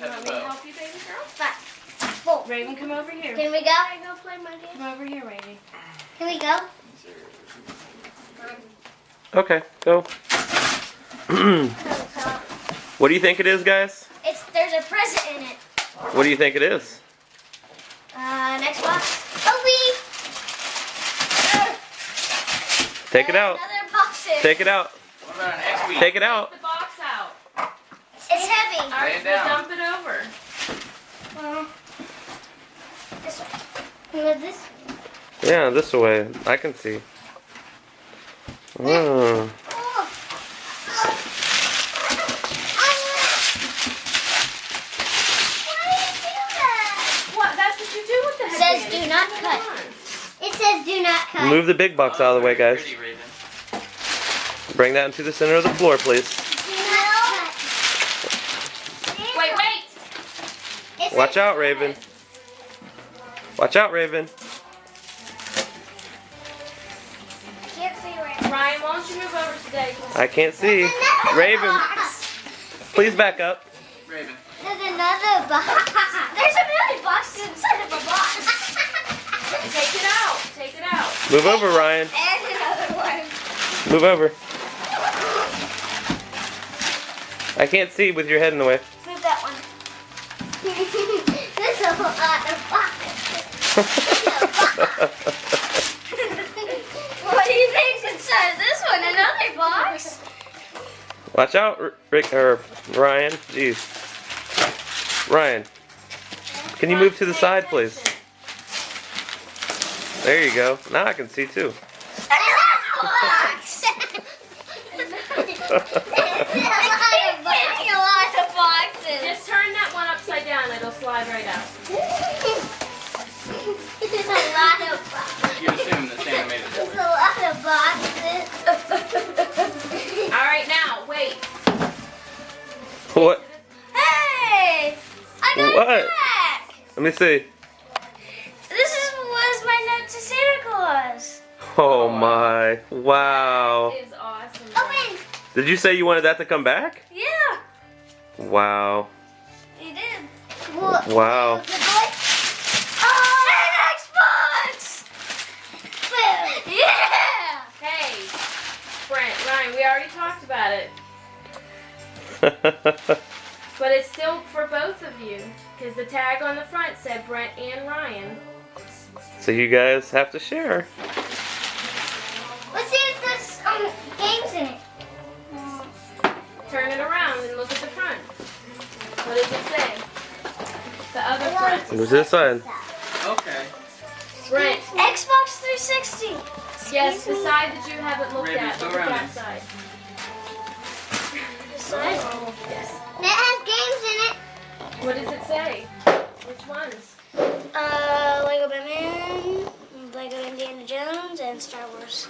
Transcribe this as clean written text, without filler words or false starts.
You want me to help you, baby girl? 5, 4. Raven, come over here. Can we go? Can I go play my game? Come over here, Raven. Can we go? Okay, go. What do you think it is, guys? There's a present in it. What do you think it is? An Xbox. Oh, Take it out. Another box in. Take it out. What about an X-Wii? Take it out. Take the box out. It's heavy. All right, Lay it down. dump it over. This way. Move this way. Yeah, this way. I can see. Oh. Oh. What? That's what you do with the It heavy says hand. do not Come cut. on. It says do not cut. Move the big box out of the way, guys. Pretty, Raven. Bring that into the center of the floor, please. Do not cut. Wait, wait. It says Watch out, Raven. Watch out, Raven. I can't see where. Ryan, why don't you move over today? I can't see. Raven, please back up. Raven. There's another box. There's a million boxes inside of a box. Take it out. Take it out. Move over, Ryan. And another one. Move over. I can't see with your head in the way. Move that one. There's a lot of boxes. What do you think's inside this one? Another box? Watch out, Rick or Ryan. Jeez. Ryan, can you move to the side, please? There you go. Now I can see too. Another box! Getting a lot of boxes. Just turn that one upside down. It'll slide right out. There's a lot of boxes. You assume the Santa made it There's different. a lot of boxes. All right, now wait. What? Hey! I got What? it back! Let me see. Was my note to Santa Claus. Oh my. Wow. That is awesome. Open! Did you say you wanted that to come back? Yeah, Wow. he did. What? Wow. The boy? Oh, an Xbox! Boom! Yeah! Hey, Brent, Ryan, we already talked about it, but it's still for both of you because the tag on the front said Brent and Ryan. So you guys have to share. Let's see if there's games in it. Turn it around and look at the front. What does it say? The other front. Move to the side. Okay. Brent, Xbox 360. yes, the side that you haven't looked Raven, at. go Look at around that it. side. Yes. That has games in it. What does it say? Which ones? Lego Batman, Lego Indiana Jones, and Star Wars.